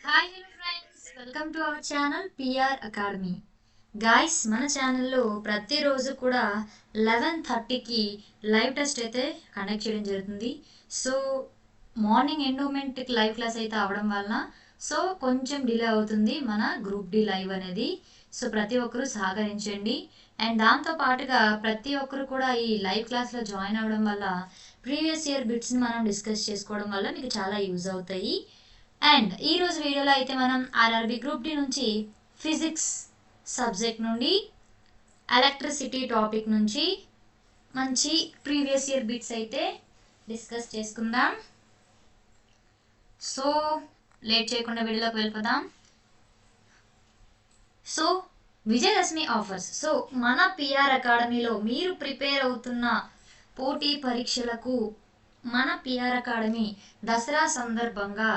Hi hello friends, welcome to our channel PR academy. Guys, మన ఛానల్లో ప్రతిరోజు కూడా 11:30కి లైవ్ టెస్ట్ అయితే కండక్ట్ చేయడం జరుగుతుంది. సో మార్నింగ్ ఎండోమెంట్కి లైవ్ క్లాస్ అయితే అవడం వలన కొంచెం డిలే అవుతుంది మన గ్రూప్ డి లైవ్ అనేది. సో ప్రతి ఒక్కరూ సహకరించండి. అండ్ దాంతో పాటుగా ప్రతి ఒక్కరు కూడా ఈ లైవ్ క్లాస్లో జాయిన్ అవ్వడం వల్ల ప్రీవియస్ ఇయర్ బిట్స్ని మనం డిస్కస్ చేసుకోవడం వల్ల మీకు చాలా యూజ్ అవుతాయి. అండ్ ఈరోజు వీడియోలో అయితే మనం ఆర్ఆర్బి గ్రూప్ డి నుంచి ఫిజిక్స్ సబ్జెక్ట్ నుండి ఎలక్ట్రిసిటీ టాపిక్ నుంచి మంచి ప్రీవియస్ ఇయర్ బిట్స్ అయితే డిస్కస్ చేసుకుందాం. సో లేట్ చేయకుండా వీడియోలోకి వెళ్ళిపోదాం. So Vijayadashami offers. సో మన పిఆర్ అకాడమీలో మీరు ప్రిపేర్ అవుతున్న పోటీ పరీక్షలకు మన పిఆర్ అకాడమీ దసరా సందర్భంగా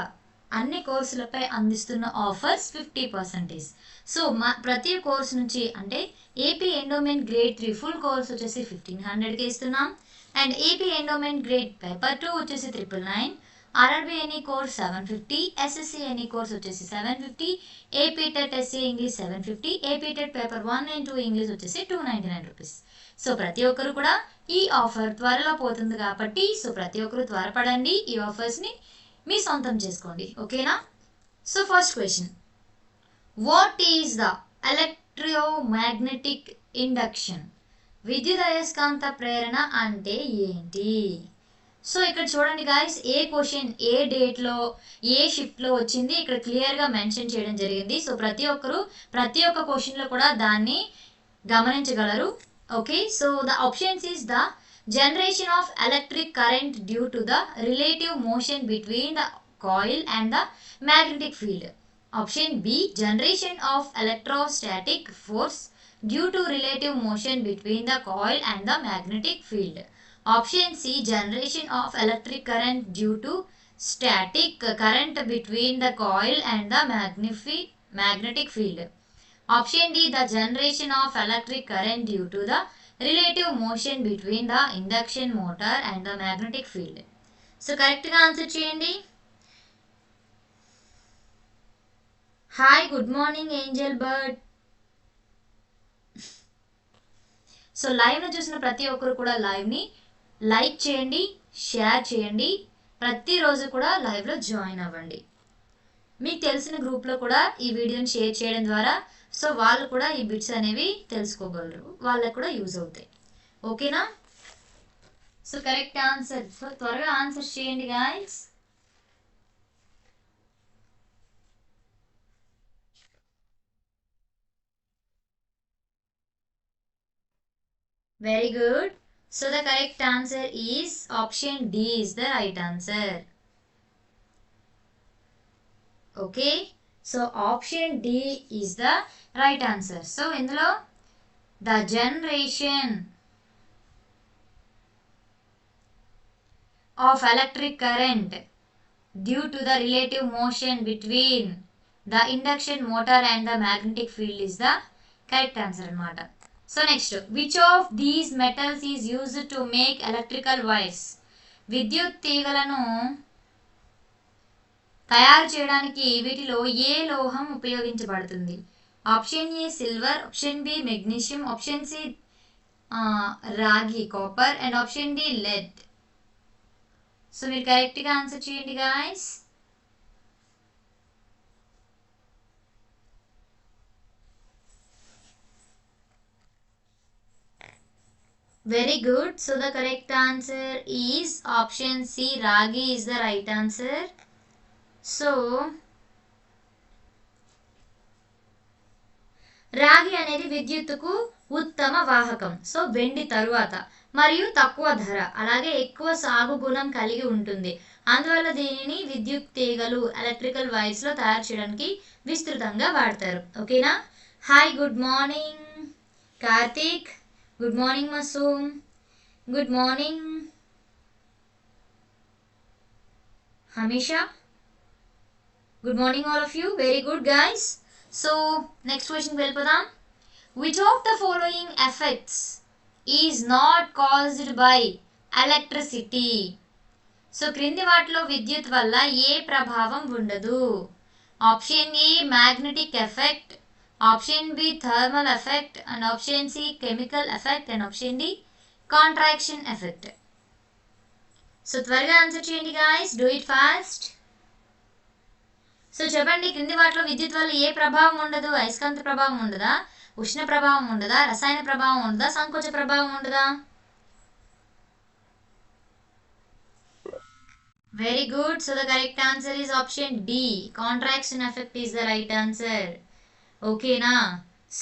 అన్ని కోర్సులపై అందిస్తున్న ఆఫర్స్ 50%. సో ప్రతి కోర్సు నుంచి అంటే AP endowment grade 3 full course వచ్చేసి 1500కి ఇస్తున్నాం. And AP endowment grade paper 2 వచ్చేసి 999, RRB any course 750, SSC any course వచ్చేసి 750, AP TET SA English 750, AP TET paper 1 and 2 English వచ్చేసి 299 రూపీస్. సో ప్రతి ఒక్కరు కూడా ఈ ఆఫర్ త్వరలో పోతుంది కాబట్టి ప్రతి ఒక్కరు త్వరపడండి, ఈ ఆఫర్స్ని మీ సొంతం చేసుకోండి, ఓకేనా? So first question, what is the electromagnetic induction? విద్యుదయస్కాంత ప్రేరణ అంటే ఏంటి? సో ఇక్కడ చూడండి గాయస్, ఏ క్వశ్చన్ ఏ డేట్లో ఏ షిఫ్ట్లో వచ్చింది ఇక్కడ క్లియర్గా మెన్షన్ చేయడం జరిగింది. సో ప్రతి ఒక్క క్వశ్చన్లో కూడా దాన్ని గమనించగలరు. Okay, so the options is the generation of electric current due to the relative motion between the coil and the magnetic field. Option B, generation of electrostatic force due to relative motion between the coil and the magnetic field. Option C, generation of electric current due to static current between the coil and the magnetic field. Option D, the generation of electric current due to the relative motion between the induction motor and the magnetic field. So correct గా answer చేయండి. Hi, good morning Angel Bird. So లైవ్ను చూసిన ప్రతి ఒక్కరు కూడా లైవ్ని like చేయండి, share చేయండి, ప్రతిరోజు కూడా లైవ్లో జాయిన్ అవ్వండి. మీకు తెలిసిన గ్రూప్లో కూడా ఈ వీడియోని షేర్ చేయడం ద్వారా వాళ్ళు కూడా ఈ బిట్స్ అనేవి తెలుసుకోగలరు, వాళ్ళకు కూడా యూజ్ అవుతాయి, ఓకేనా? సో కరెక్ట్ ఆన్సర్, త్వరగా ఆన్సర్ చేయండి guys. Very good. So the correct answer is option D is the right answer. Okay, so option D is the right answer. So ఇందులో the generation of electric current due to the relative motion between the induction motor and the magnetic field is the correct answer అనమాట. So next, which of these metals is used to make electrical wires? విద్యుత్ తీగలను తయారు చేయడానికి వీటిలో ఏ లోహం ఉపయోగించబడుతుంది? Option A silver, option B magnesium, option C రాగి copper and option D lead. So మీరు కరెక్ట్గా ఆన్సర్ చేయండి guys. Very good. So the correct answer is option C, రాగి is the right answer. So రాగి అనేది విద్యుత్తుకు ఉత్తమ వాహకం. సో వెండి తరువాత మరియు తక్కువ ధర, అలాగే ఎక్కువ సాగు గుణం కలిగి ఉంటుంది. అందువల్ల దీనిని విద్యుత్ తీగలు ఎలక్ట్రికల్ వైర్స్లో తయారు చేయడానికి విస్తృతంగా వాడతారు, ఓకేనా? Hi, good morning Karthik, good morning Masoom, good morning Hamisha, good morning all of you. Very good guys. So next క్వశ్చన్కి వెళ్ళిపోదాం. Which of the following effects is not caused by electricity? So క్రింది వాటిలో విద్యుత్ వల్ల ఏ ప్రభావం ఉండదు? Option A magnetic effect, option B thermal effect, and option C chemical effect, and option D contraction effect. So త్వరగా answer చేయండి guys, do it fast. So చెప్పండి, క్రింది వాటిలో విద్యుత్ వల్ల ఏ ప్రభావం ఉండదు? అయస్కాంత ప్రభావం ఉండదా, ఉష్ణ ప్రభావం ఉండదా, రసాయన ప్రభావం ఉండదా, సంకోచ ప్రభావం ఉండదా? Very good. So the correct answer is option D. Contraction effect is the right answer. ఓకేనా?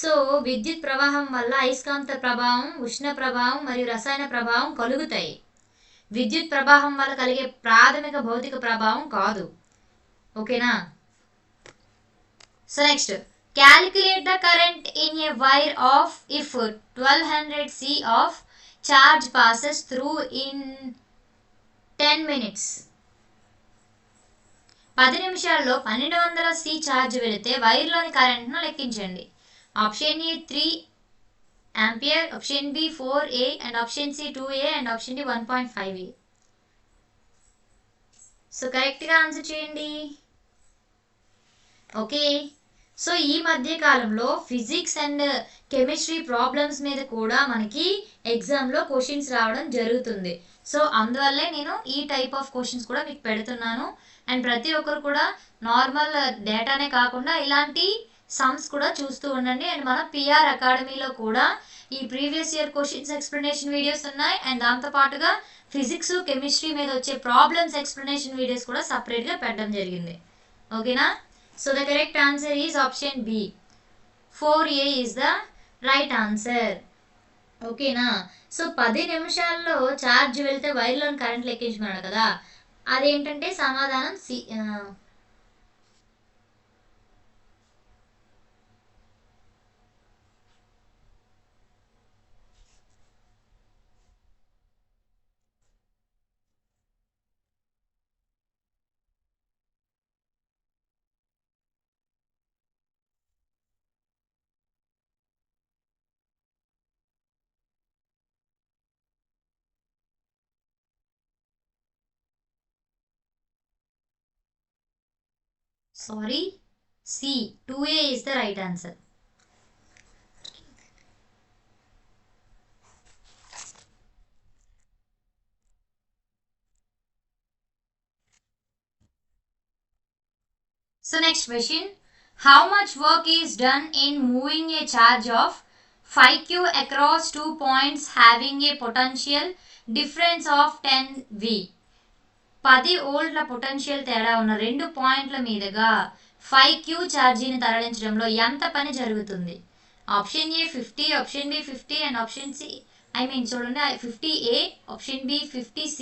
సో విద్యుత్ ప్రవాహం వల్ల అయస్కాంత ప్రభావం, ఉష్ణ ప్రభావం మరియు రసాయన ప్రభావం కలుగుతాయి. విద్యుత్ ప్రవాహం వల్ల కలిగే ప్రాథమిక భౌతిక ప్రభావం కాదు. ఓకేనా? So next, calculate the current in a wire of if 1200 C of charge passes through in 10 minutes. 10 నిమిషాల్లో 1200 C ఛార్జ్ వెళితే వైర్లోని కరెంట్ను లెక్కించండి. Option A 3 ampere, option B 4A, and option C 2A, and option D 1.5A. So కరెక్ట్గా answer చేయండి. Okay. So ఈ మధ్య కాలంలో ఫిజిక్స్ అండ్ కెమిస్ట్రీ ప్రాబ్లమ్స్ మీద కూడా మనకి ఎగ్జామ్లో క్వశ్చన్స్ రావడం జరుగుతుంది. సో అందువల్లే నేను ఈ టైప్ ఆఫ్ క్వశ్చన్స్ కూడా మీకు పెడుతున్నాను. అండ్ ప్రతి ఒక్కరు కూడా నార్మల్ డేటానే కాకుండా ఇలాంటి సమ్స్ కూడా చూస్తూ ఉండండి. అండ్ మన పిఆర్ అకాడమీలో కూడా ఈ previous year questions explanation videos ఉన్నాయి. అండ్ దాంతోపాటుగా ఫిజిక్స్ కెమిస్ట్రీ మీద వచ్చే ప్రాబ్లమ్స్ ఎక్స్ప్లెనేషన్ వీడియోస్ కూడా సపరేట్గా పెట్టడం జరిగింది. ఓకేనా? So the correct answer is option B. 4A is the right answer. ఓకేనా? సో 10 నిమిషాల్లో ఛార్జ్ వెళ్తే వైర్లోని కరెంట్ లెక్కించమన్నాడు కదా, అదేంటంటే సమాధానం C. Sorry, C. 2A is the right answer. So next question, how much work is done in moving a charge of 5Q across 2 points having a potential difference of 10V? 10 వోల్ట్ల potential తేడా ఉన్న 2 పాయింట్ల మీదుగా 5Q ఛార్జీని తరలించడంలో ఎంత పని జరుగుతుంది? Option A 50, option B 50, and option C చూడండి 50A, option B 50C,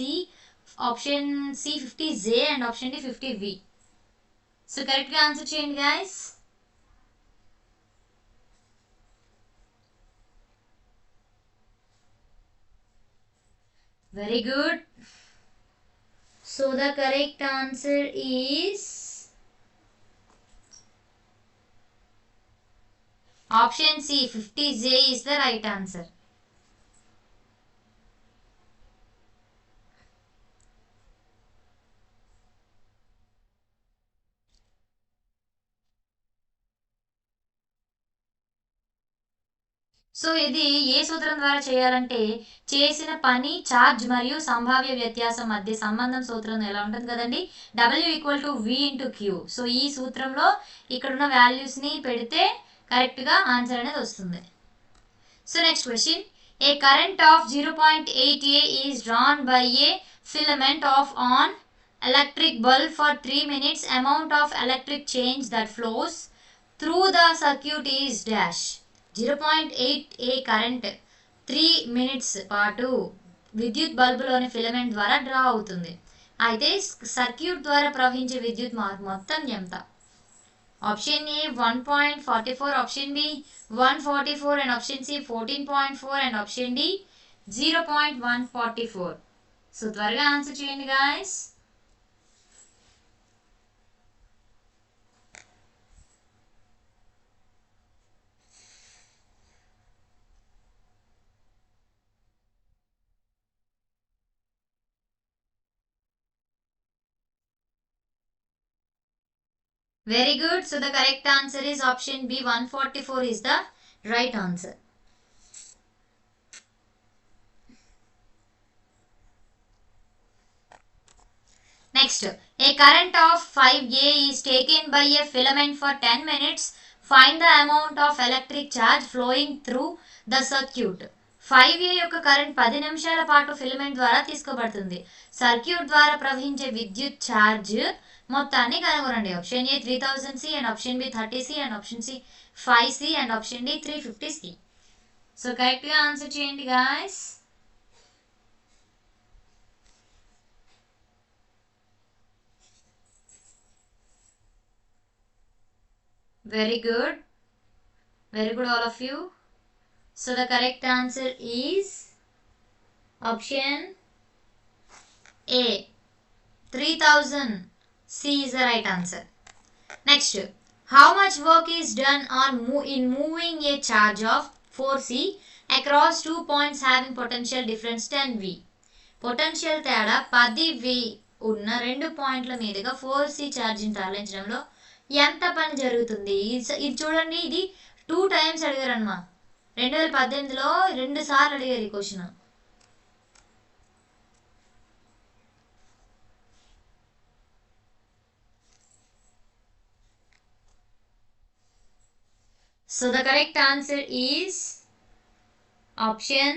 option C 50J, and option D 50V. So కరెక్ట్గా ఆన్సర్ చేయండి guys. Very good. So the correct answer is option C. 50J is the right answer. So ఇది ఏ సూత్రం ద్వారా చేయాలంటే, చేసిన పని, charge మరియు సంభావ్య వ్యత్యాసం మధ్య సంబంధం సూత్రం ఎలా ఉంటుంది కదండి, W=V/Q. సో ఈ సూత్రంలో ఇక్కడున్న వాల్యూస్ని పెడితే కరెక్ట్గా ఆన్సర్ అనేది వస్తుంది. So next question, A current of 0.8A is drawn by A filament of on electric bulb for 3 minutes. Amount of electric change that flows through the circuit is dash. 0.8A current 3 minutes పాటు విద్యుత్ బల్బులోని filament ద్వారా draw అవుతుంది. అయితే circuit ద్వారా ప్రవహించే విద్యుత్ మొత్తం ఎంత? Option A 1.44, option B 144, and option C 14.4, and option D 0.144. So త్వరగా ఆన్సర్ చేయండి guys. Very good. So the correct answer is option B, 144 is the right answer. Next, a current of 5A is taken by a filament for 10 minutes. Find the amount of electric charge flowing through the circuit. 5A యొక్క current 10 నిమిషాల పాటు filament ద్వారా తీసుకోబడుతుంది. Circuit ద్వారా ప్రవహించే విద్యుత్ charge మొత్తాన్ని కనుగొనండి. Option A 3000 C and option B 30 C and option C 5 C and option D 350 C. So కరెక్ట్గా ఆన్సర్ చేయండి guys. Very good. Very good all of you. So the correct answer is option A, 3000 C is the right answer. Next, how much work is done in moving a charge of 4C across 2 points having potential difference 10V? Potential తేడా 10V ఉన్న 2 పాయింట్ల మీదుగా 4C ఛార్జిని తరలించడంలో ఎంత పని జరుగుతుంది? ఇది చూడండి, ఇది 2 టైమ్స్ అడిగారు అన్నమాట. 2018లో 2 సార్లు అడిగారు ఈ question. So the correct answer is option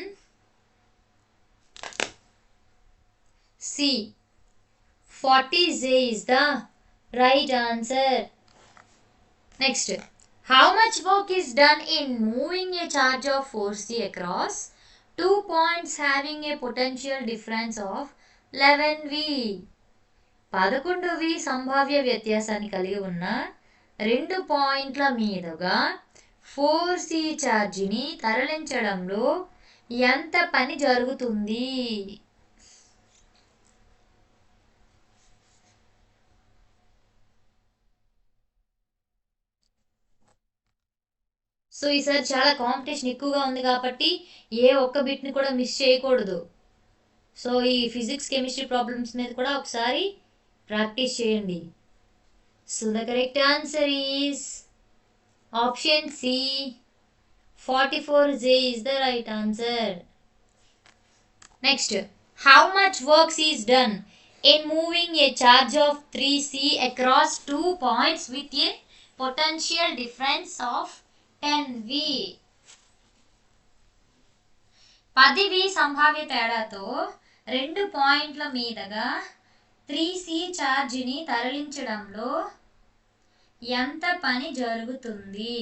C, 40J is the right answer. Next, how much work is done in moving a charge of 4C across 2 points having a potential difference of 11V? 11V సంభావ్య వ్యత్యాసాన్ని కలిగి ఉన్న 2 పాయింట్ల మీదుగా 4C ఛార్జిని తరలించడంలో ఎంత పని జరుగుతుంది? సో ఈసారి చాలా కాంపిటీషన్ ఎక్కువగా ఉంది కాబట్టి ఏ ఒక్క బిట్ని కూడా మిస్ చేయకూడదు. సో ఈ ఫిజిక్స్ కెమిస్ట్రీ ప్రాబ్లమ్స్ మీద కూడా ఒకసారి ప్రాక్టీస్ చేయండి. So the correct answer is option C, 44J is the right answer. Next, how much work is done in moving a charge of 3C across 2 points with a potential difference of 10V? 10V సంభావ్య తేడాతో 2 పాయింట్ల మీదుగా 3C ఛార్జిని తరలించడంలో ఎంత పని జరుగుతుంది?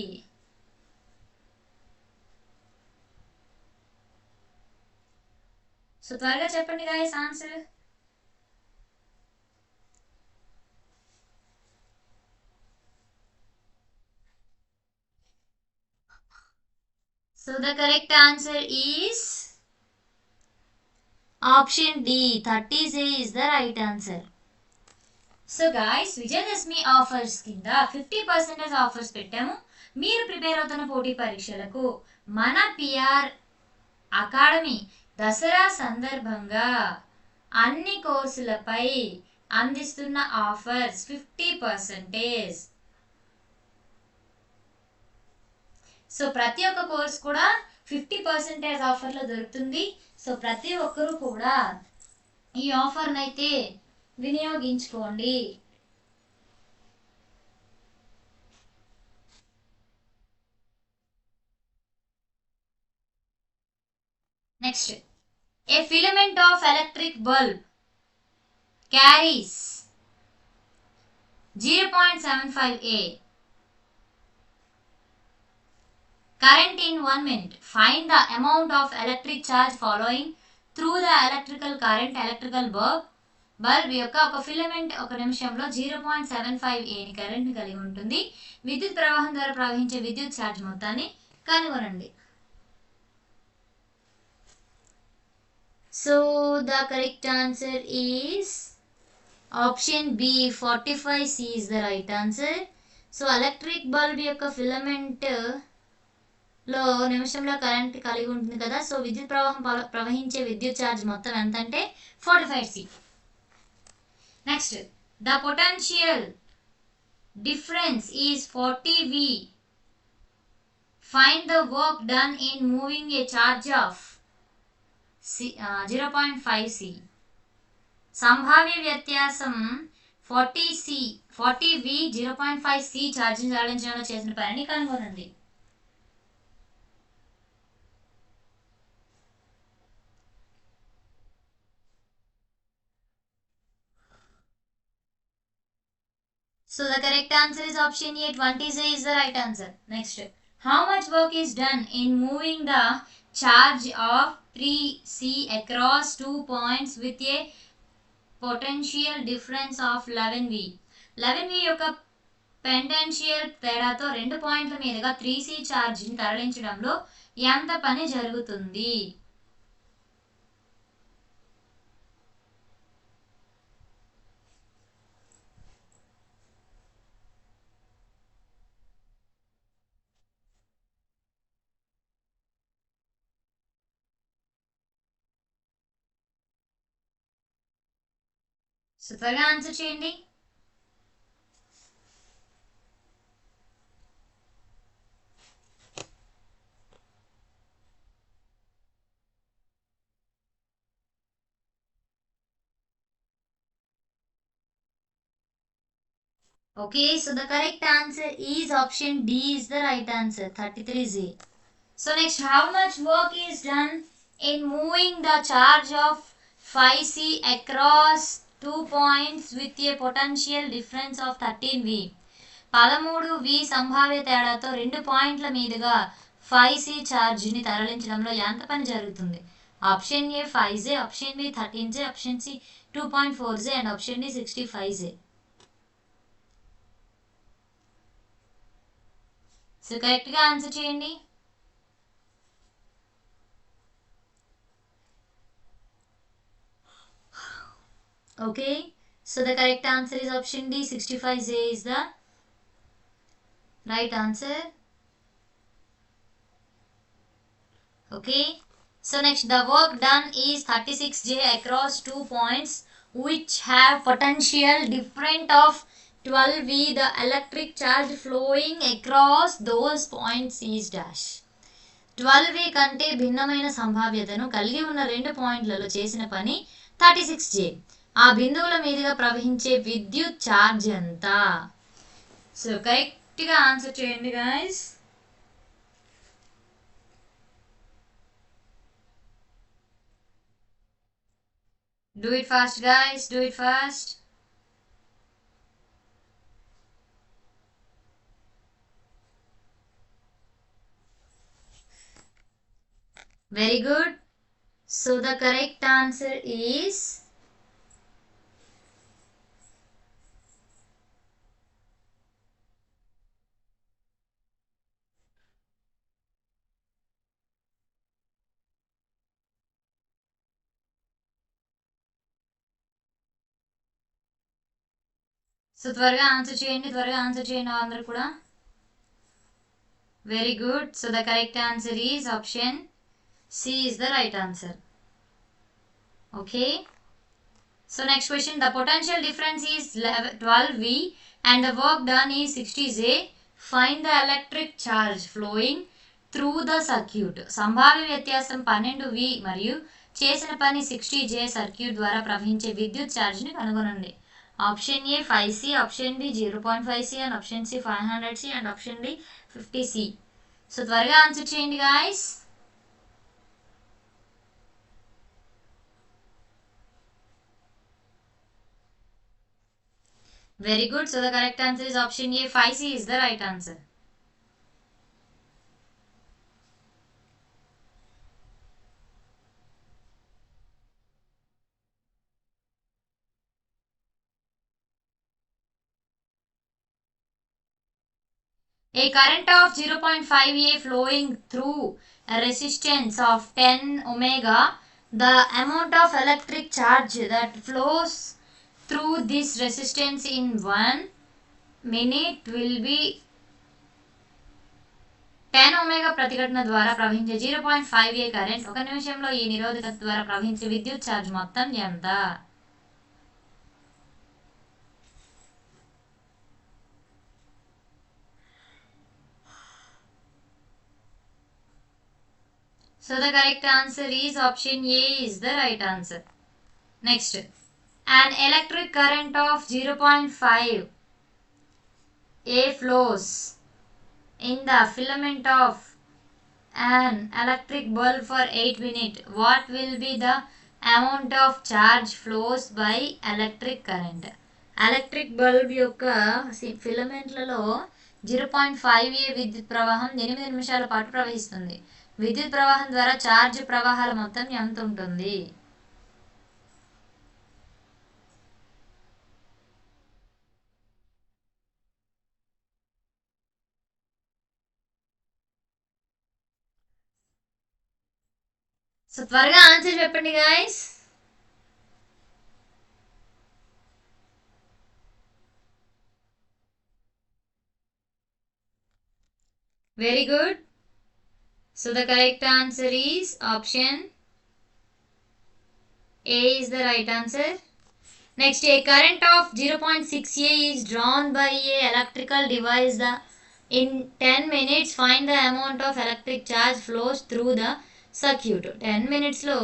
So త్వరగా చెప్పండి guys answer. So the correct answer is option D, 30J is the right answer. So guys, Vijayadashami offers కింద 50% ఆఫర్స్ పెట్టాము. మీరు ప్రిపేర్ అవుతున్న పోటీ పరీక్షలకు మన పిఆర్ అకాడమీ దసరా సందర్భంగా అన్ని కోర్సులపై అందిస్తున్న ఆఫర్స్ 50%. సో ప్రతి ఒక్క కోర్స్ కూడా 50% ఆఫర్లో దొరుకుతుంది. సో ప్రతి ఒక్కరూ కూడా ఈ ఆఫర్ని అయితే వినియోగించుకోండి. Next, a filament of electric bulb carries 0.75A current in 1 minute. Find the amount of electric charge following through the electrical current. Electrical bulb యొక్క ఒక ఫిలమెంట్ ఒక నిమిషంలో 0.75A కరెంట్ని కలిగి ఉంటుంది. విద్యుత్ ప్రవాహం ద్వారా ప్రవహించే విద్యుత్ ఛార్జ్ మొత్తాన్ని కనుగొనండి. So the correct answer is option B, 45C is the right answer. So electric bulb యొక్క ఫిలమెంట్ లో నిమిషంలో కరెంట్ కలిగి ఉంటుంది కదా. సో విద్యుత్ ప్రవాహం ప్రవహించే విద్యుత్ ఛార్జ్ మొత్తం ఎంత అంటే 45C. Next, the potential difference is 40V. Find the work done in moving a charge of 0.5C. సంభావ్య వ్యత్యాసం 40V 0.5C ఛార్జింగ్ తరలించడంలో చేసిన పనిని కనుగొనండి. So the correct answer is option A, 20C is the right answer. Next, how much work is done in moving the charge of 3C across 2 points with a potential difference of 11V? 11V యొక్క పెంటెన్షియల్ తేడాతో 2 పాయింట్ల మీదుగా 3C ఛార్జిని తరలించడంలో ఎంత పని జరుగుతుంది? So త్వరగా answer చేయండి. Okay, so the correct answer is option D is the right answer, 33Z. So next, how much work is done in moving the charge of 5C across 2 points with a potential difference of 13V? 13V సంభావ్య తేడాతో 2 పాయింట్ల మీదుగా 5C ఛార్జిని తరలించడంలో ఎంత పని జరుగుతుంది? Option A 5Z, option B 13Z, option C 2.4Z and option D 65Z. So కరెక్ట్గా answer చేయండి. Okay, so the correct answer is option D, 65Z is the right answer. Okay, so next, the work done is 36J across 2 points which have potential different of 12V. The electric charge flowing across those points is dash. 12V కంటే భిన్నమైన సంభావ్యతను కలిగి ఉన్న 2 పాయింట్లలో చేసిన పని 36J. ఆ బిందువుల మీదుగా ప్రవహించే విద్యుత్ ఛార్జ్ ఎంత? సో కరెక్ట్గా ఆన్సర్ చేయండి guys. Do it fast guys, do it fast. Very good. So the correct answer is so త్వరగా ఆన్సర్ చేయండి, అందరూ కూడా. Very good. So the correct answer is option C is the right answer. Okay, so next question, the potential difference is 12V and the work done is 60J. Find the electric charge flowing through the circuit. సంభావ్య వ్యత్యాసం 12V మరియు చేసిన పని 60J circuit ద్వారా ప్రవహించే విద్యుత్ ఛార్జ్ని కనుగొనండి. Option A 5C, option B 0.5C and option C 500C and option D 50C. So త్వరగా ఆన్సర్ చేయండి guys. Very good. So the correct answer is option A, 5C is the right answer. A current of 0.5A flowing through a resistance of 10 ohms, the amount of electric charge that flows through this resistance in 1 minute will be 10 ohms ప్రతిఘటన ద్వారా ప్రవహించే 0.5A current 1 నిమిషంలో ఈ నిరోధకత ద్వారా ప్రవహించే విద్యుత్ charge మొత్తం ఎంత? So the correct answer is option A is the right answer. Next, an electric current of 0.5 A flows in the filament of an electric bulb for 8 minutes. What will be the amount of charge flows by electric current? Electric bulb యొక్క ఫిలమెంట్లలో 0.5 ఏ విద్యుత్ ప్రవాహం 8 నిమిషాల పాటు ప్రవహిస్తుంది. విద్యుత్ ప్రవాహం ద్వారా charge ప్రవాహాల మొత్తం ఎంత ఉంటుంది? సో త్వరగా ఆన్సర్ చెప్పండి guys. Very good. So the correct answer is option A is the right answer. Next, a current of 0.6 A is drawn by a electrical device. In 10 minutes, find the amount of electric charge flows through the circuit. 10 minutes లో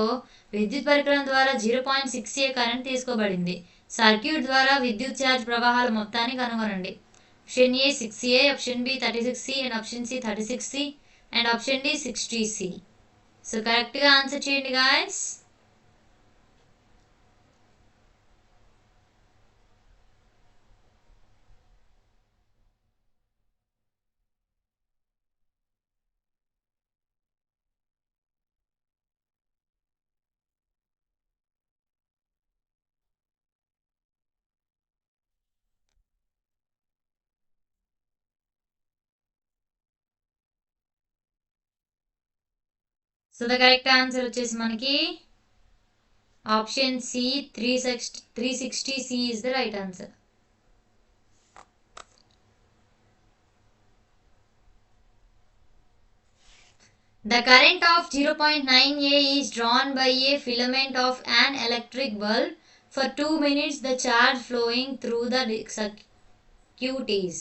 విద్యుత్ పరికరం ద్వారా 0.6 A current తీసుకోబడింది. Circuit ద్వారా విద్యుత్ charge ప్రవాహాల మొత్తాన్ని కనుగొనండి. Option A 6A, option B 36C, and option C 36C, and option D 60C. So కరెక్ట్గా ఆన్సర్ చేయండి guys. So the correct answer వచ్చేసి మనకి option C 360C is the right answer. The current of 0.9 A is drawn by a filament of an electric bulb. For 2 minutes, the charge flowing through the circuit is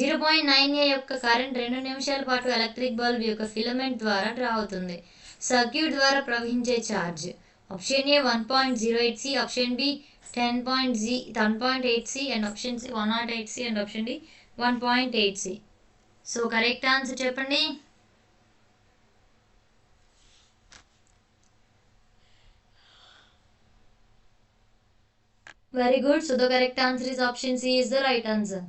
0.9 A యొక్క current 2 నిమిషాల పాటు electric bulb యొక్క filament ద్వారా draw అవుతుంది. Circuit ద్వారా ప్రవహించే charge option A 1.08C, option B 10.8C, and option C 108C, and option D 1.8C. So correct answer చెప్పండి. Very good. So the correct answer is option C is the right answer.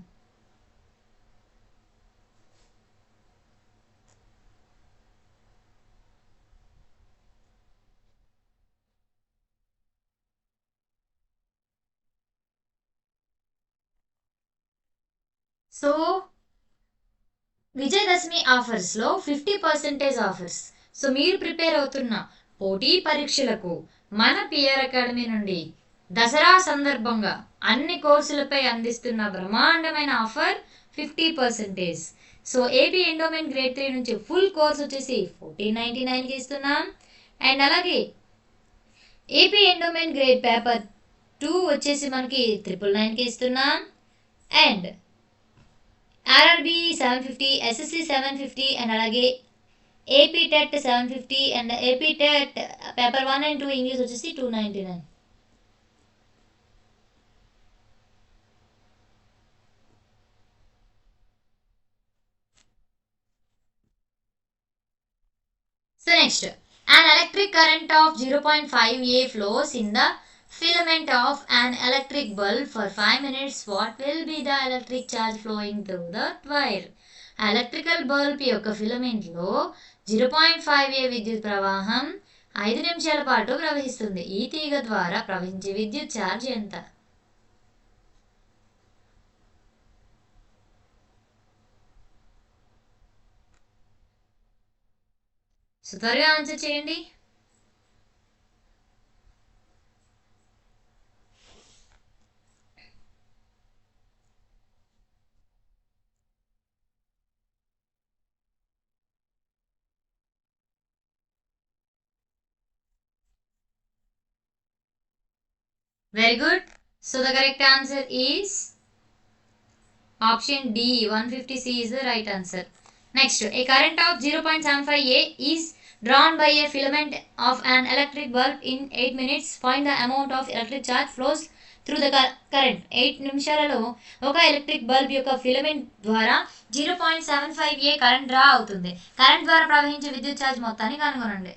So Vijayadashami ఆఫర్స్లో 50% offers. So మీరు prepare అవుతున్న పోటీ పరీక్షలకు మన PR academy నుండి దసరా సందర్భంగా అన్ని కోర్సులపై అందిస్తున్న బ్రహ్మాండమైన offer 50%. So AP endowment grade 3 నుంచి ఫుల్ కోర్స్ వచ్చేసి 1499కి ఇస్తున్నాం. అండ్ అలాగే ఏపీ ఎండోమెంట్ గ్రేడ్ పేపర్ 2 వచ్చేసి మనకి 999కి ఇస్తున్నాం. అండ్ ఆర్ఆర్బి 750, ఎస్ఎస్సి 750, అండ్ అలాగే AP TET 750, and AP TET paper 1 and 2 English వచ్చేసి 299. So next, an electric current of 0.5 A flows in the filament of an electric bulb for 5 minutes. What will be the electric charge flowing through the wire? Electrical bulb యొక్క ఫిలమెంట్లో 0.5 A విద్యుత్ ప్రవాహం 5 నిమిషాల పాటు ప్రవహిస్తుంది. ఈ తీగ ద్వారా ప్రవహించే విద్యుత్ ఛార్జ్ ఎంత? సో త్వరగా ఆన్సర్ చేయండి. Very good. So the correct answer is option D, 150C is the right answer. Next, a current of 0.75 A is drawn by a filament of an electric bulb in 8 minutes. Find the amount of electric charge flows through the current. 8 నిమిషాలలో ఒక electric bulb యొక్క filament ద్వారా 0.75 ఏ current draw అవుతుంది. Current ద్వారా ప్రవహించే విద్యుత్ charge మొత్తాన్ని కనుగొనండి.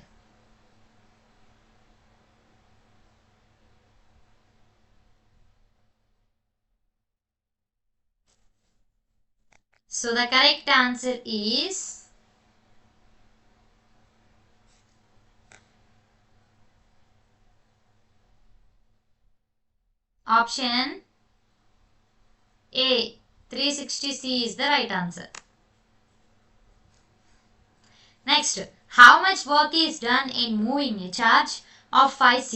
So the correct answer is option A. 360C is the right answer. Next, how much work is done in moving a charge of 5C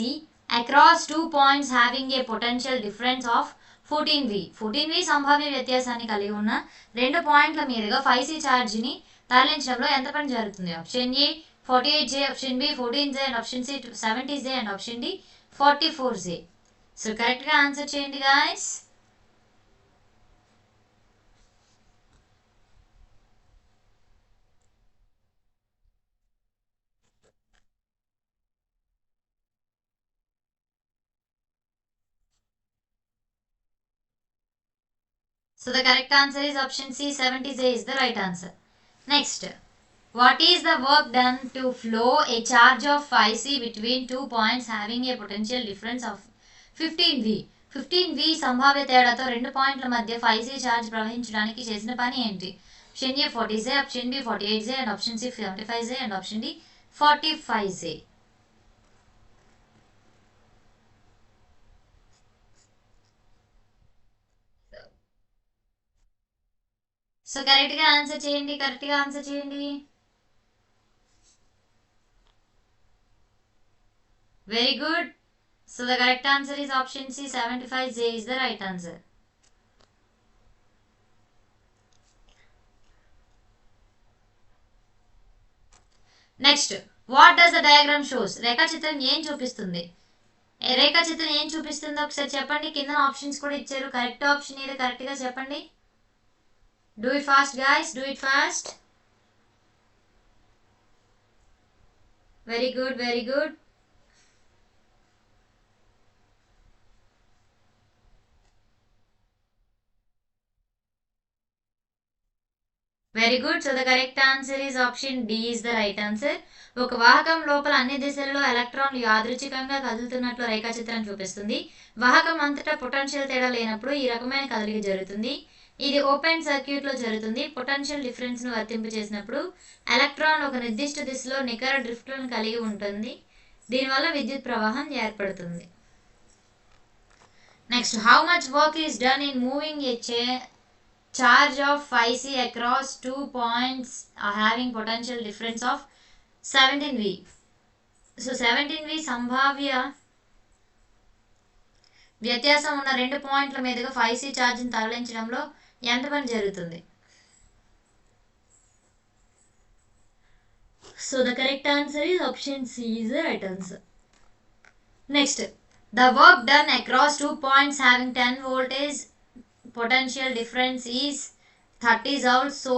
across 2 points having a potential difference of 14V? 14V సంభావ్య వ్యత్యాసాన్ని కలిగి ఉన్న 2 పాయింట్ల మీదుగా 5C ఛార్జిని తరలించడంలో ఎంత పని జరుగుతుంది? Option A 48J, option B 14J, and option C 70J, and option D 44J. So కరెక్ట్గా ఆన్సర్ చేయండి guys. So the correct answer is option C, 70J is the right answer. Next, what is the work done to flow a charge of 5C between 2 points having a potential difference of 15V? 15V సంభావ్య తేడాతో 2 పాయింట్ల మధ్య 5C charge ప్రవహించడానికి చేసిన పని ఏంటి? Option A 40J, option B 48J, and option C 75J, and option D 45J. So కరెక్ట్గా answer చేయండి, కరెక్ట్గా ఆన్సర్ చేయండి. Very good. So the correct answer is option C, 75J is the right answer. Next, what does the diagram shows? రేఖాచిత్రం ఏం చూపిస్తుంది? రేఖాచిత్రం ఏం చూపిస్తుందో ఒకసారి చెప్పండి. కింద ఆప్షన్స్ కూడా ఇచ్చారు. కరెక్ట్ ఆప్షన్ ఏదో కరెక్ట్గా చెప్పండి. Do it fast guys, do it fast. Very good, very good. Very good. So the correct answer is option D is the right answer. ఒక వాహకం లోపల అన్ని దిశలలో ఎలక్ట్రాన్లు యాదృచ్ఛికంగా కదులుతున్నట్లు రేఖాచిత్రం చూపిస్తుంది. వాహకం అంతటా పొటెన్షియల్ తేడా లేనప్పుడు ఈ రకమైన కదలిక జరుగుతుంది. ఇది ఓపెన్ సర్క్యూట్లో జరుగుతుంది. పొటెన్షియల్ డిఫరెన్స్ను వర్తింపు చేసినప్పుడు ఎలక్ట్రాన్ ఒక నిర్దిష్ట దిశలో నికర డ్రిఫ్ట్లను కలిగి ఉంటుంది. దీనివల్ల విద్యుత్ ప్రవాహం ఏర్పడుతుంది. Next, how much work is done in moving A charge of 5C across 2 points having potential difference of 17V? So 17V సంభావ్య వ్యత్యాసం ఉన్న 2 పాయింట్ల మీదుగా 5C ఛార్జ్ని తరలించడంలో ఎంత పని జరుగుతుంది? So the correct answer is option C is the right answer. Next, the work done across 2 points having 10 voltage potential difference is 30 joules. So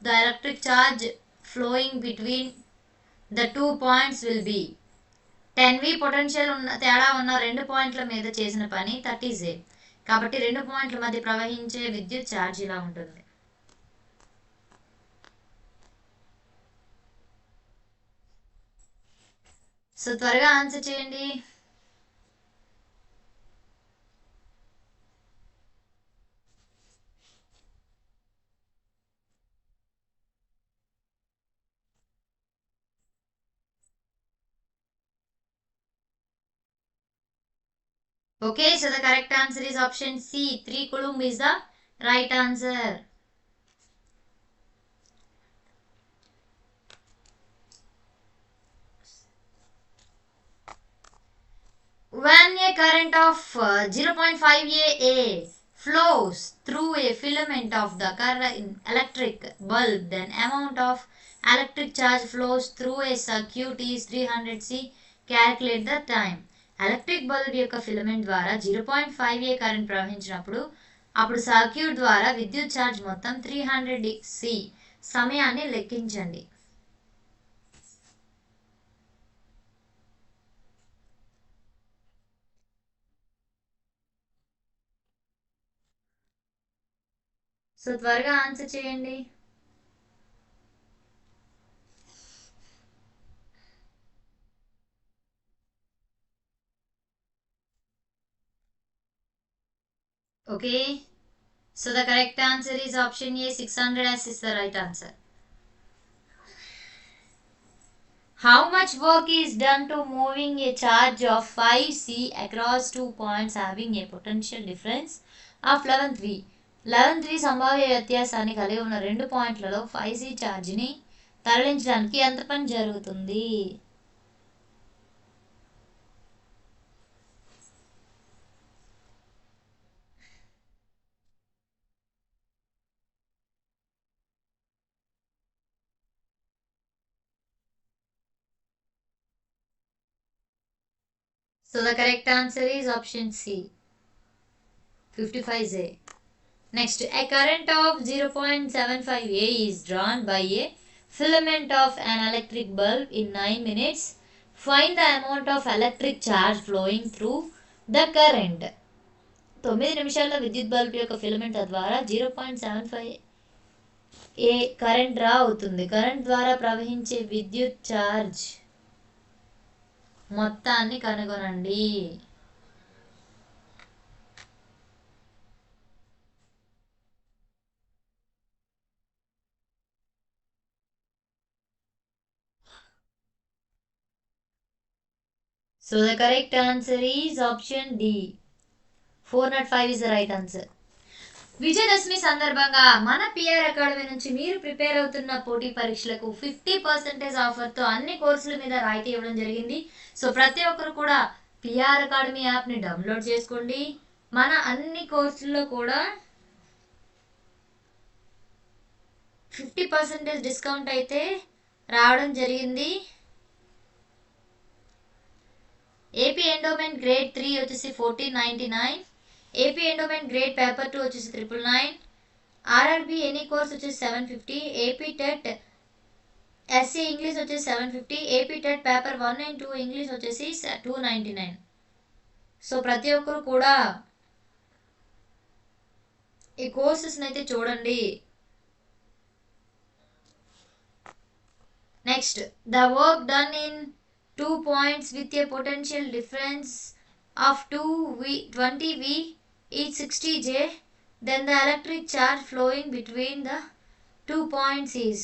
the electric charge flowing between the 2 points will be 10V potential ఉన్న తేడా ఉన్న 2 పాయింట్ల మీద చేసిన పని 30J. కాబట్టి 2 పాయింట్ల మధ్య ప్రవహించే విద్యుత్ ఛార్జ్ ఇలా ఉంటుంది. సో త్వరగా ఆన్సర్ చేయండి. Okay, so the correct answer is option C, 3 coulomb is the right answer. When a current of 0.5A flows through a filament of the electric bulb, then amount of electric charge flows through a circuit is 300C. Calculate the time. Electric bulb యొక్క filament ద్వారా 0.5A current ప్రవహించినప్పుడు అప్పుడు circuit ద్వారా విద్యుత్ charge మొత్తం 300C. సమయాన్ని లెక్కించండి. So త్వరగా answer చేయండి. Okay, so the correct answer is option A 600 as is the right answer. How much work is done to moving a charge of 5C across 2 points having a potential difference of 11th V? 11th V సంభావ్య వ్యత్యాసాన్ని కలిగి ఉన్న 2 పాయింట్లలో 5C ఛార్జ్ని తరలించడానికి ఎంత పని జరుగుతుంది? So the correct answer is option C, 55A. Next, a current of 0.75A is drawn by a filament of an electric bulb in 9 minutes. Find the amount of electric charge flowing through the current. 9 నిమిషాల్లో విద్యుత్ bulb యొక్క filament ద్వారా 0.75 ఏ current draw అవుతుంది. Current ద్వారా ప్రవహించే విద్యుత్ charge మొత్తాన్ని కనుగొనండి. So the correct answer is option D, 405 is the right answer. Vijayadashami సందర్భంగా మన పిఆర్ అకాడమీ నుంచి మీరు ప్రిపేర్ అవుతున్న పోటీ పరీక్షలకు 50% ఆఫర్తో అన్ని కోర్సుల మీద రాయితీ ఇవ్వడం జరిగింది. సో ప్రతి ఒక్కరు కూడా పిఆర్ అకాడమీ యాప్ని డౌన్లోడ్ చేసుకోండి. మన అన్ని కోర్సుల్లో కూడా 50% డిస్కౌంట్ అయితే రావడం జరిగింది. ఏపీ ఎండోమెంట్ గ్రేడ్ 3 వచ్చేసి 1499, ఏపీ ఎండోమెంట్ గ్రేడ్ పేపర్ 2 వచ్చేసి 999, ఆర్ఆర్బి ఎనీ కోర్స్ వచ్చేసి 750, ఏపీ టెట్ ఎస్సీ ఇంగ్లీష్ వచ్చేసి 750, AP TET paper 1 and 2 English వచ్చేసి 299. సో ప్రతి ఒక్కరు కూడా ఈ కోర్సెస్ని అయితే చూడండి. Next, the work done in 2 points with a potential difference of 20V is 60J, then the electric charge flowing between the 2 points is.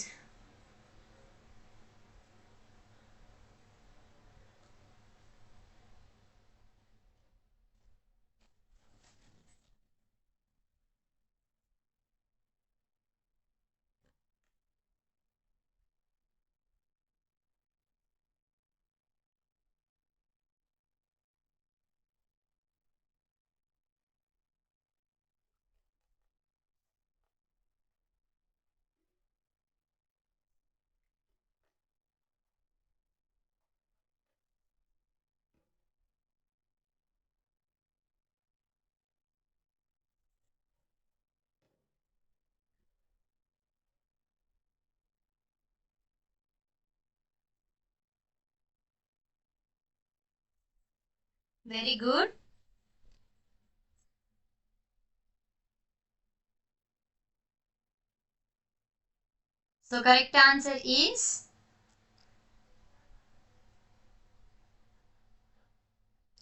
Very good. So correct answer is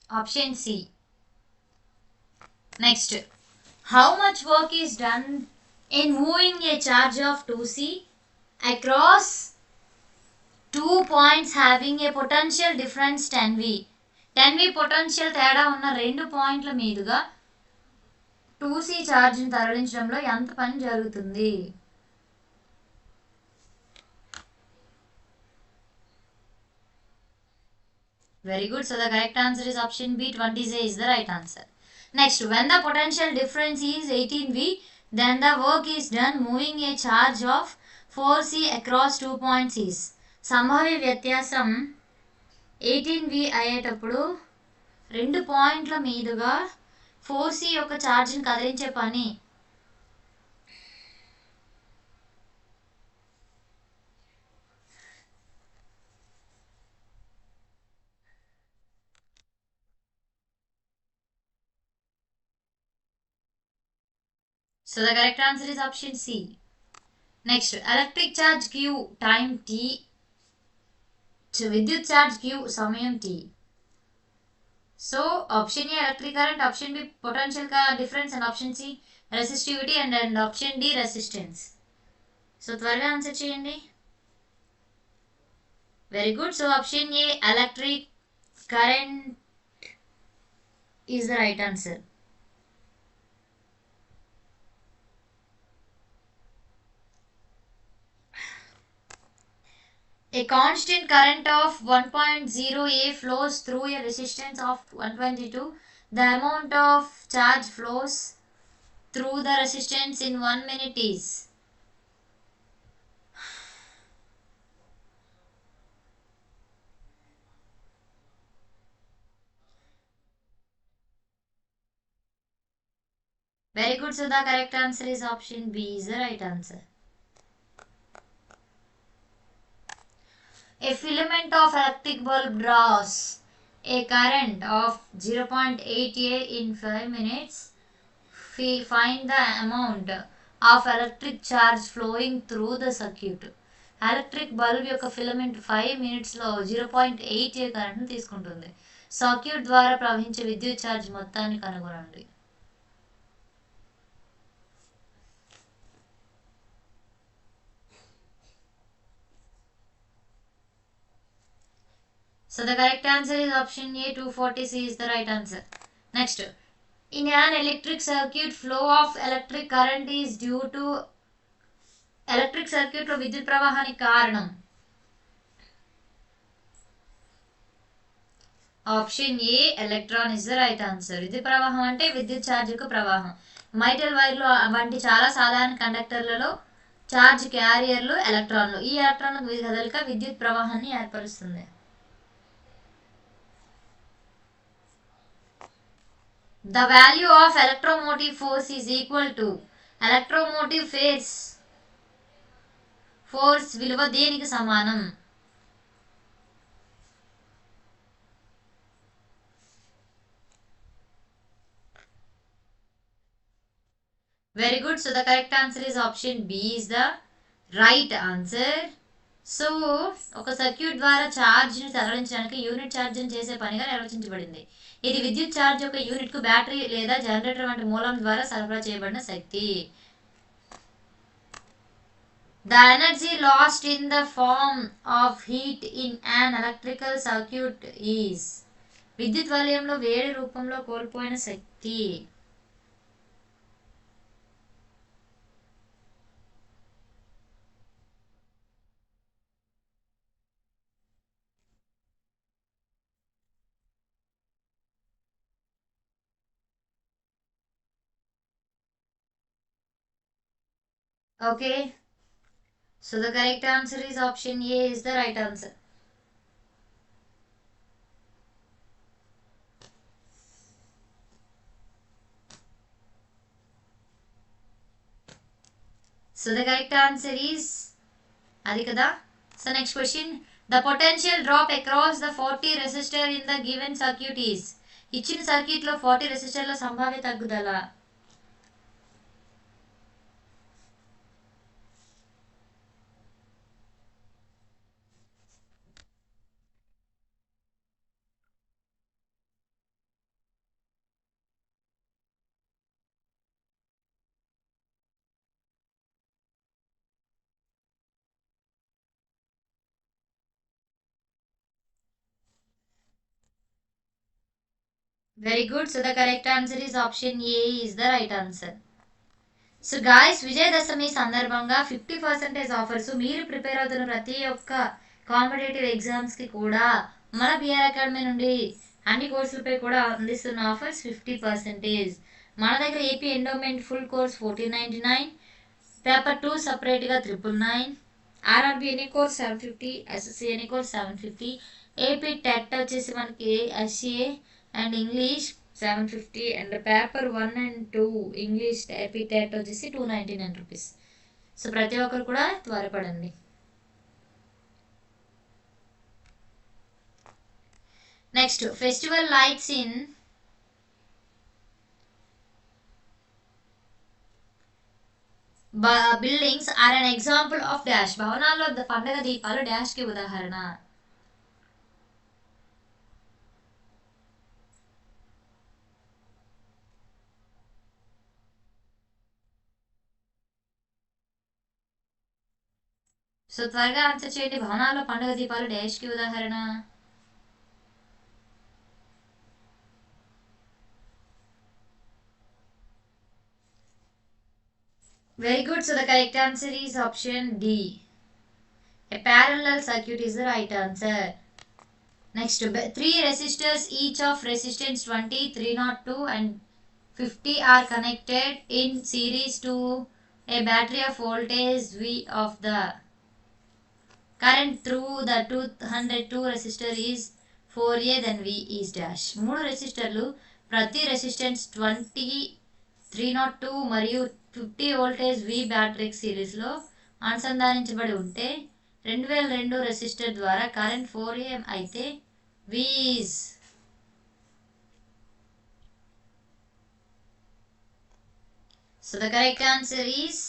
option C. Next, how much work is done in moving a charge of 2C across 2 points having a potential difference 10V? 10V potential తేడా ఉన్న 2 పాయింట్ల మీదుగా 2C ఛార్జ్ని తరలించడంలో ఎంత పని జరుగుతుంది? Very good. So the correct answer is option B, 20J is the right answer. Next, when the potential difference is 18V, then the work is done moving a charge of 4C across 2 points is. సంభావ్య వ్యత్యాసం 18V అయ్యేటప్పుడు 2 పాయింట్ల మీదుగా 4C యొక్క ఛార్జ్ని కదిలించే పని. So the correct answer is option C. Next, electric charge q time t, విద్యుత్ charge q సమయం t. So option A electric current, option B potential difference, and option C resistivity, and option D resistance. So త్వరగా answer చేయండి. Very good. So option A electric current is the right answer. A constant current of 1.0 A flows through a resistance of 122. The amount of charge flows through the resistance in 1 minute is. Very good. So the correct answer is option B is the right answer. A filament of electric bulb draws a current of 0.8 A in 5 minutes. Find the amount of electric charge flowing through the circuit. Electric bulb యొక్క filament 5 మినిట్స్లో 0.8 A కరెంట్ను తీసుకుంటుంది. Circuit ద్వారా ప్రవహించే విద్యుత్ charge మొత్తాన్ని కనుగొనండి. So the correct answer is option A 240C is the right answer. Next, in an electric circuit, flow of electric current is due to electric circuit లో విద్యుత్ ప్రవాహానికి కారణం. Option A electron is the right answer. విద్యుత్ ప్రవాహం అంటే విద్యుత్ charge యొక్క ప్రవాహం. మైటల్ వైర్లు వంటి చాలా సాధారణ కండక్టర్లలో ఛార్జ్ క్యారియర్లు ఎలక్ట్రాన్లు. ఈ ఎలక్ట్రాన్లకు కదలిక విద్యుత్ ప్రవాహాన్ని ఏర్పరుస్తుంది. The value of electromotive force is equal to electromotive force విలువ దేనికి సమానం? Very good. So the correct answer is option B is the right answer. So ఒక సర్క్యూట్ ద్వారా ఛార్జ్ని తరలించడానికి యూనిట్ ఛార్జ్ని చేసే పనిగా నిర్వచించబడింది. ఇది విద్యుత్ ఛార్జ్ యొక్క యూనిట్కు బ్యాటరీ లేదా జనరేటర్ వంటి మూలం ద్వారా సరఫరా చేయబడిన శక్తి. The energy lost in the form of heat in an electrical circuit is. విద్యుత్ వలయంలో వేడి రూపంలో కోల్పోయిన శక్తి. Okay. So the correct answer is option A is the right answer. So the correct answer is adi kada. So next question, the potential drop across the 40 resistor in the given circuit is. ఇచ్చిన circuit లో 40 రెసిస్టర్ల సంభావ్య తగ్గుదల. Very good. So the correct answer is option A is the right answer. So guys, Vijayadashami సందర్భంగా 50% offers మీరు prepare అవుతున్న ప్రతి ఒక్క కాంపిటేటివ్ ఎగ్జామ్స్కి కూడా మన బిఆర్ అకాడమీ నుండి అన్ని కోర్సులపై కూడా అందిస్తున్న ఆఫర్స్ 50%. మన దగ్గర AP endowment full course 1499, paper 2 సపరేట్గా 999, RRB any course 750, SSC any course 750, AP TET వచ్చేసి మనకి SA and English 750, and paper 1 and 2 English AP TET వచ్చేసి 299 రూపీస్. సో ప్రతి ఒక్కరు కూడా త్వరపడండి. Next, festival lights in buildings are an example of dash. భవనాల్లో పండగ దీపాలు డాష్ కి ఉదాహరణ. సో త్వరగా ఆన్సర్ చేయండి. భవనాల్లో పండుగ దీపాలు డాష్ కి ఉదాహరణ. Very good. So the correct answer is option D. A parallel circuit is the right answer. Next, three resistors each of resistance 20, 302 and 50 are connected in series to a battery of voltage V of the current through the 202 resistor is 4A, then V is dash. మూడు రెసిస్టర్లు ప్రతి resistance 20, 302 మరియు 50 voltage V battery సిరీస్లో అనుసంధానించబడి ఉంటే 2002 resistor ద్వారా current 4A అయితే V is so the correct answer is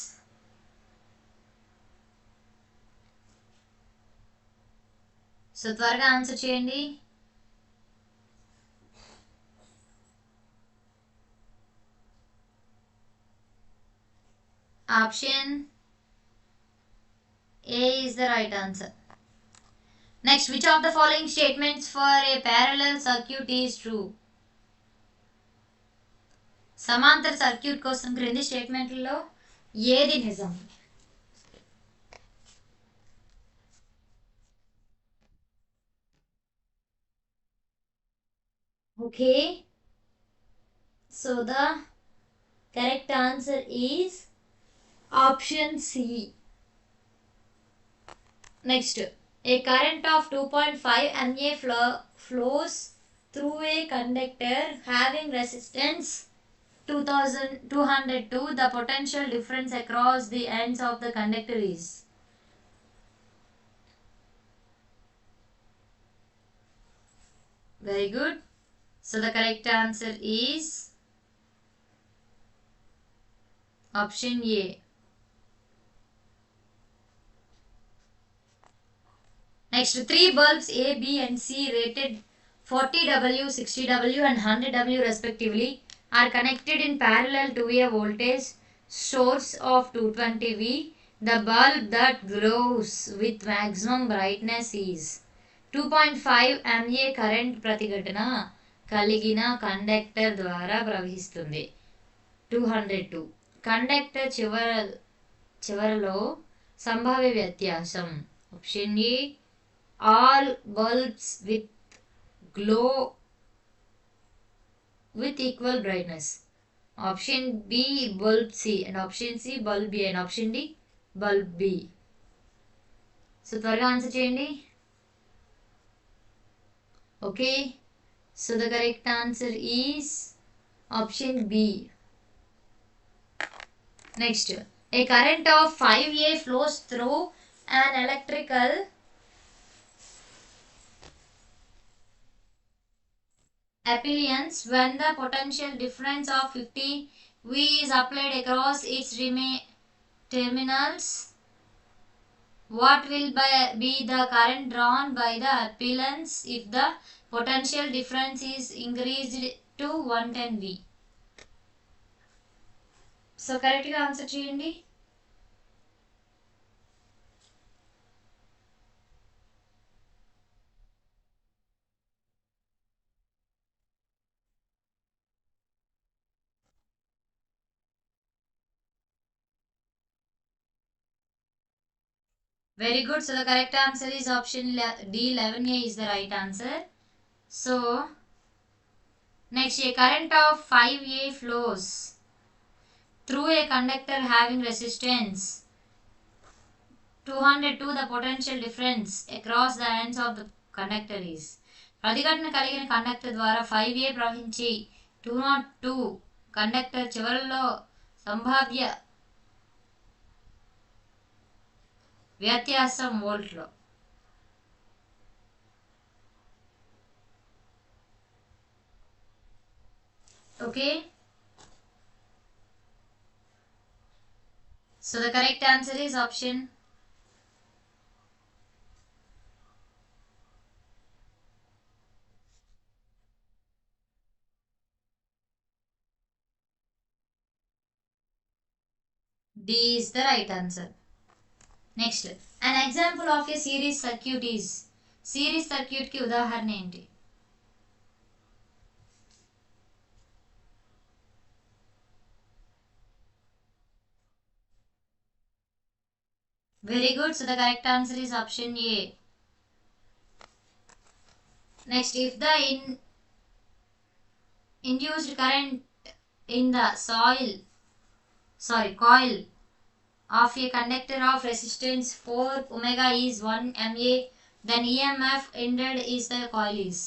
so త్వరగా ఆన్సర్ చేయండి. Option A is the right answer. Next, which of the following statements for a parallel circuit is true? సమాంతర circuit కోసం క్రింది స్టేట్మెంట్లలో ఏది నిజం? Okay, so the correct answer is option C. Next, a current of 2.5 mA flows through a conductor having resistance 2202. The potential difference across the ends of the conductor is. Very good. So the correct answer is option A. Next, three bulbs A, B and C rated 40W, 60W and 100W respectively are connected in parallel to a voltage source of 220V. The bulb that glows with maximum brightness is 2.5 mA current ప్రతిఘటన కలిగిన conductor ద్వారా ప్రవహిస్తుంది. 202 conductor చివరలో సంభావ్య వ్యత్యాసం. Option A all bulbs glow with equal brightness. Option B bulb C and option C bulb B and option D bulb B. So త్వరగా answer చేయండి. Okay, so the correct answer is option B. Next, a current of 5A flows through an electrical appliance when the potential difference of 50V is applied across its terminals. What will be the current drawn by the appliance if the potential difference is increased to 110V? So కరెక్ట్గా answer చేయండి. Very good. So the correct answer is option D. 11A is the right answer. So next, a current of 5A flows through a conductor having resistance 202. The potential difference across the ends of the conductor is. ప్రతిఘటన కలిగిన conductor ద్వారా 5A ప్రవహించి 202 conductor చివరలో సంభావ్య వ్యత్యాసం వోల్ట్లో. Okay, so the correct answer is option D is the right answer. Next, an example of a series circuit is series circuit की उदाहरण ఏంటి? Very good. So the correct answer is option A. Next, if the induced current in the coil of a conductor of resistance 4 omega is 1 MA, then EMF ended is the coil is.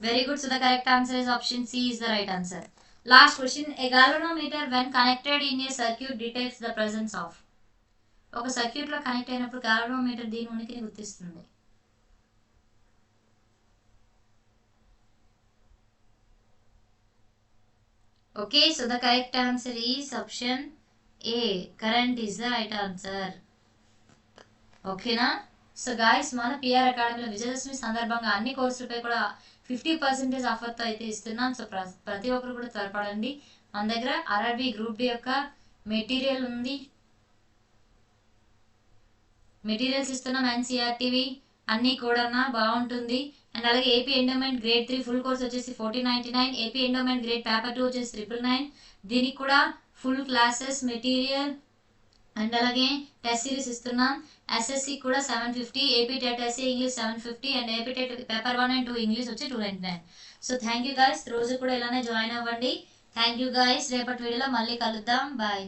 Very good. So the correct answer is option C is the right answer. Last question. A galvanometer when connected in a circuit detects the presence of. ఒక సర్క్యూట్లో connect అయినప్పుడు galvanometer దీని ఉనికిని గుర్తిస్తుంది. Okay, so the correct answer is option A. Current is the right answer. ఓకేనా? So guys మన PR అకాడమీలో విజయదశమి సందర్భంగా అన్ని కోర్సులపై కూడా 50% ఆఫర్తో అయితే ఇస్తున్నాం. సో ప్రతి ఒక్కరు కూడా త్వరపడండి. మన దగ్గర RRB Group-D యొక్క మెటీరియల్ ఉంది, మెటీరియల్స్ ఇస్తున్నాం. NCERTవి అన్నీ కూడా బాగుంటుంది. అండ్ అలాగే AP endowment grade 3 full course వచ్చేసి 1499, ఏపీ ఎండోమెంట్ గ్రేడ్ పేపర్ 2 వచ్చేసి 999. దీనికి కూడా ఫుల్ క్లాసెస్ మెటీరియల్ అండ్ అలాగే టెస్ట్ సిరీస్ ఇస్తున్నాం. ఎస్ఎస్సి కూడా 750, AP TET SA English 750 and AP TET paper 1 and 2 English వచ్చి 299. సో థ్యాంక్ యూ గైస్, రోజు కూడా ఇలానే జాయిన్ అవ్వండి. థ్యాంక్ యూ గైస్, రేపటి వీడియోలో మళ్ళీ కలుద్దాం. బాయ్.